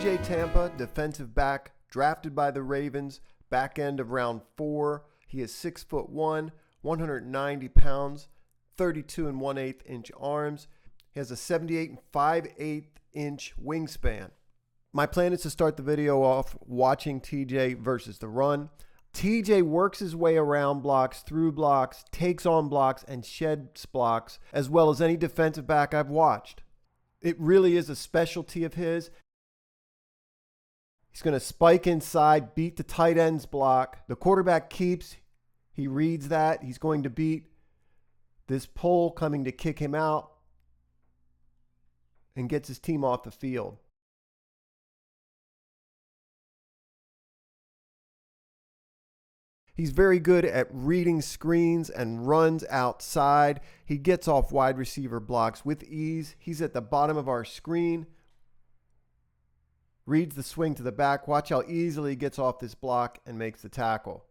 TJ Tampa, defensive back, drafted by the Ravens, back end of round 4. He is 6'1", 190 pounds, 32 1/8 inch arms. He has a 78 5/8 inch wingspan. My plan is to start the video off watching TJ versus the run. TJ works his way around blocks, through blocks, takes on blocks, and sheds blocks, as well as any defensive back I've watched. It really is a specialty of his. He's going to spike inside, beat the tight end's block. The quarterback keeps. He reads that. He's going to beat this pull coming to kick him out and gets his team off the field. He's very good at reading screens and runs outside. He gets off wide receiver blocks with ease. He's at the bottom of our screen. Reads the swing to the back. Watch how easily he gets off this block and makes the tackle.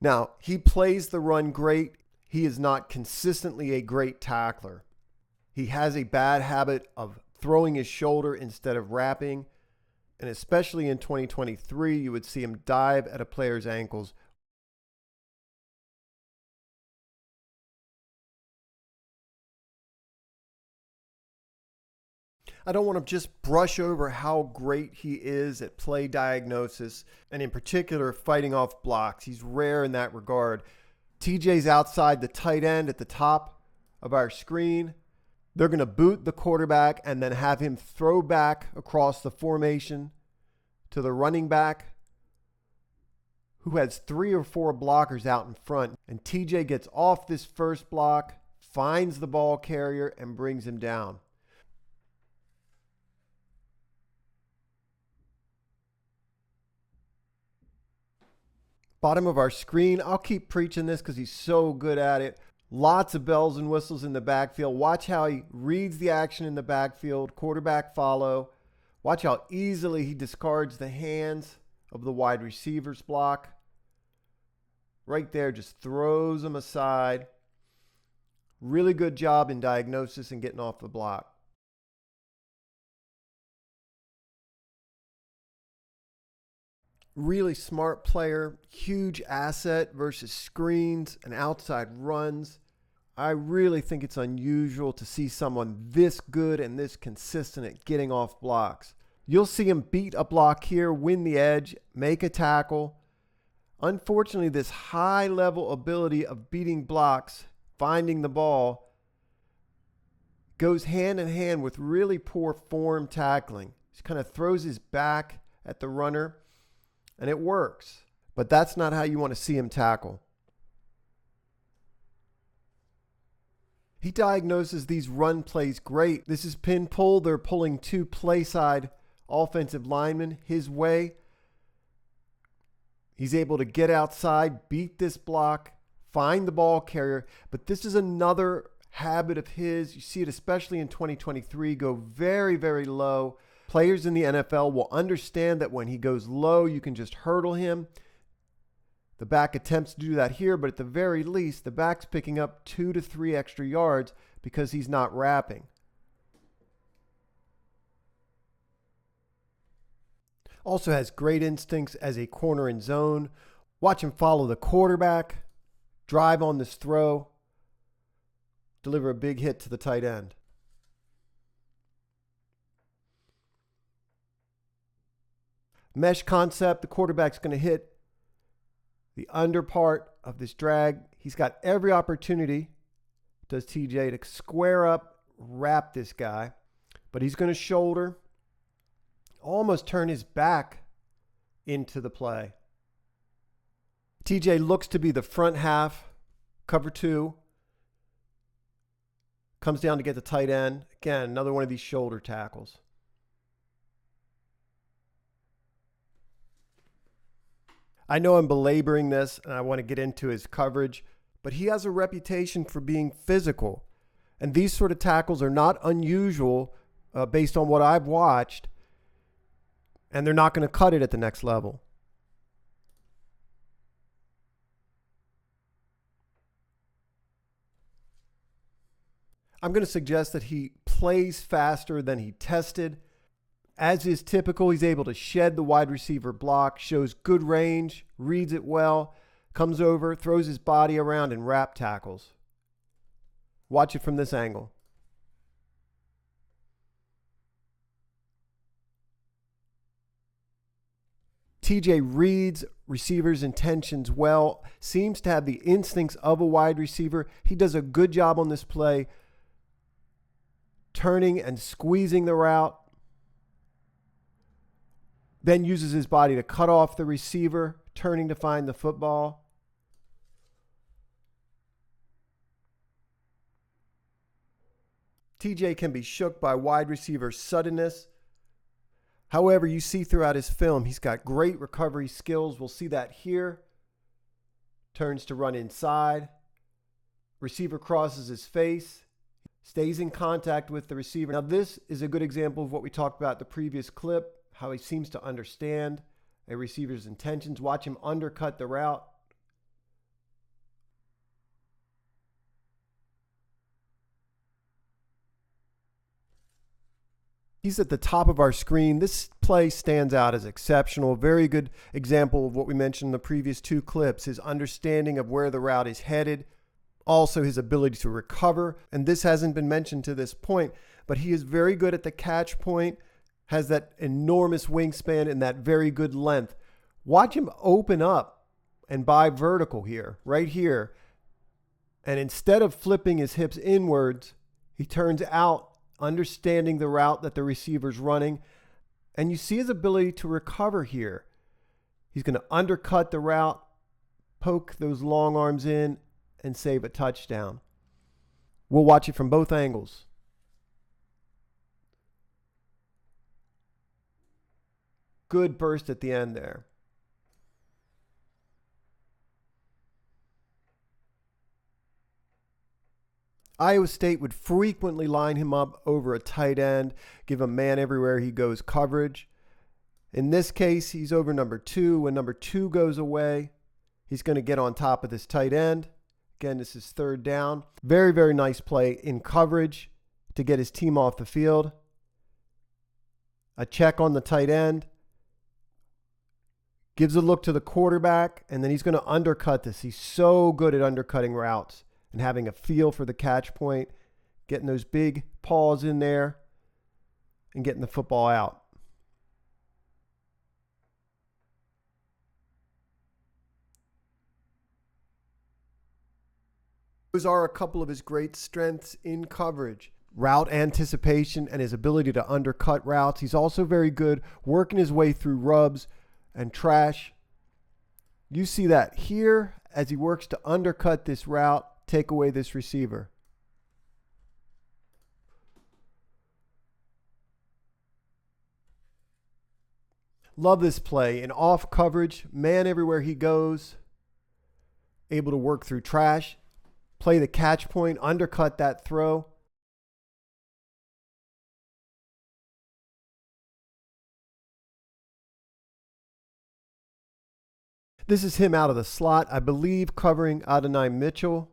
Now, he plays the run great. He is not consistently a great tackler. He has a bad habit of throwing his shoulder instead of wrapping. And especially in 2023, you would see him dive at a player's ankles. I don't want to just brush over how great he is at play diagnosis and in particular fighting off blocks. He's rare in that regard. TJ's outside the tight end at the top of our screen. They're going to boot the quarterback and then have him throw back across the formation to the running back who has 3 or 4 blockers out in front. And TJ gets off this first block, finds the ball carrier, and brings him down. Bottom of our screen. I'll keep preaching this because he's so good at it. Lots of bells and whistles in the backfield. Watch how he reads the action in the backfield. Quarterback follow. Watch how easily he discards the hands of the wide receiver's block. Right there, just throws them aside. Really good job in diagnosis and getting off the block. Really smart player, huge asset versus screens and outside runs. I really think it's unusual to see someone this good and this consistent at getting off blocks. You'll see him beat a block here, win the edge, make a tackle. Unfortunately, this high level ability of beating blocks, finding the ball, goes hand in hand with really poor form tackling. He kind of throws his back at the runner. And it works, but that's not how you want to see him tackle. He diagnoses these run plays great. This is pin pull. They're pulling 2 play side offensive linemen his way. He's able to get outside, beat this block, find the ball carrier. But this is another habit of his. You see it especially in 2023, go very, very low. Players in the NFL will understand that when he goes low, you can just hurdle him. The back attempts to do that here, but at the very least, the back's picking up 2 to 3 extra yards because he's not wrapping. Also has great instincts as a corner and zone. Watch him follow the quarterback, drive on this throw, deliver a big hit to the tight end. Mesh concept, the quarterback's going to hit the under part of this drag. He's got every opportunity, does TJ, to square up, wrap this guy. But he's going to shoulder, almost turn his back into the play. TJ looks to be the front half, cover 2. Comes down to get the tight end. Again, another one of these shoulder tackles. I know I'm belaboring this and I want to get into his coverage, but he has a reputation for being physical. And these sort of tackles are not unusual based on what I've watched, and they're not going to cut it at the next level. I'm going to suggest that he plays faster than he tested. As is typical, he's able to shed the wide receiver block, shows good range, reads it well, comes over, throws his body around, and wrap tackles. Watch it from this angle. TJ reads receivers' intentions well, seems to have the instincts of a wide receiver. He does a good job on this play, turning and squeezing the route. Then uses his body to cut off the receiver, turning to find the football. TJ can be shook by wide receiver suddenness. However, you see throughout his film, he's got great recovery skills. We'll see that here. Turns to run inside. Receiver crosses his face. Stays in contact with the receiver. Now, this is a good example of what we talked about in the previous clip, how he seems to understand a receiver's intentions. Watch him undercut the route. He's at the top of our screen. This play stands out as exceptional. Very good example of what we mentioned in the previous two clips, his understanding of where the route is headed, also his ability to recover. And this hasn't been mentioned to this point, but he is very good at the catch point, has that enormous wingspan and that very good length. Watch him open up and buy vertical here, right here. And instead of flipping his hips inwards, he turns out, understanding the route that the receiver's running. And you see his ability to recover here. He's going to undercut the route, poke those long arms in, and save a touchdown. We'll watch it from both angles. Good burst at the end there. Iowa State would frequently line him up over a tight end, give him man everywhere he goes coverage. In this case, he's over number 2. When number 2 goes away, he's going to get on top of this tight end. Again, this is third down. Very, very nice play in coverage to get his team off the field. A check on the tight end. Gives a look to the quarterback, and then he's going to undercut this. He's so good at undercutting routes and having a feel for the catch point, getting those big paws in there, and getting the football out. Those are a couple of his great strengths in coverage. Route anticipation and his ability to undercut routes. He's also very good working his way through rubs and trash. You see that here as he works to undercut this route, take away this receiver. Love this play. In off coverage, man everywhere he goes, able to work through trash, play the catch point, undercut that throw. This is him out of the slot, I believe, covering Adonai Mitchell.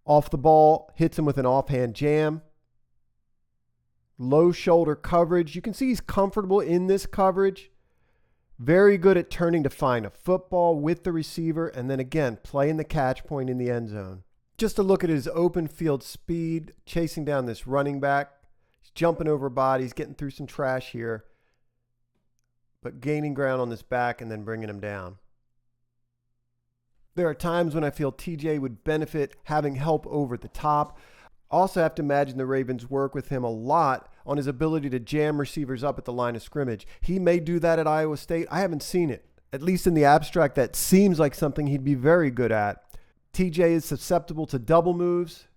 Off the ball, hits him with an offhand jam. Low shoulder coverage. You can see he's comfortable in this coverage. Very good at turning to find a football with the receiver, and then again, playing the catch point in the end zone. Just a look at his open field speed, chasing down this running back. He's jumping over bodies, getting through some trash here, but gaining ground on this back and then bringing him down. There are times when I feel TJ would benefit having help over the top. Also have to imagine the Ravens work with him a lot on his ability to jam receivers up at the line of scrimmage. He may do that at Iowa State. I haven't seen it. At least in the abstract, that seems like something he'd be very good at. TJ is susceptible to double moves.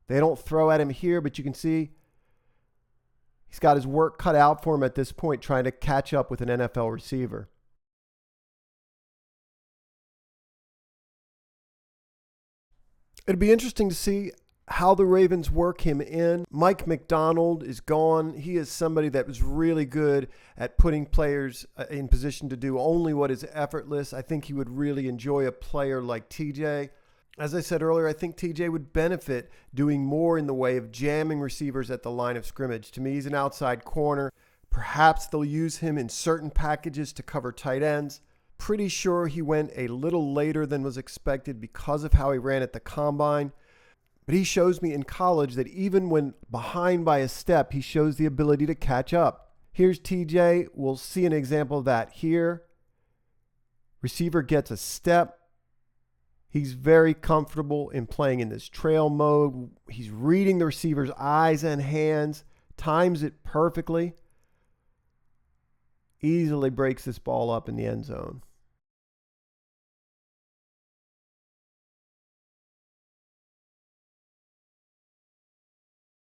They don't throw at him here, but you can see he's got his work cut out for him at this point, trying to catch up with an NFL receiver. It'd be interesting to see how the Ravens work him in. Mike McDonald is gone. He is somebody that was really good at putting players in position to do only what is effortless. I think he would really enjoy a player like TJ. As I said earlier, I think TJ would benefit doing more in the way of jamming receivers at the line of scrimmage. To me, he's an outside corner. Perhaps they'll use him in certain packages to cover tight ends. Pretty sure he went a little later than was expected because of how he ran at the combine. But he shows me in college that even when behind by a step, he shows the ability to catch up. Here's TJ. We'll see an example of that here. Receiver gets a step. He's very comfortable in playing in this trail mode. He's reading the receiver's eyes and hands, times it perfectly. Easily breaks this ball up in the end zone.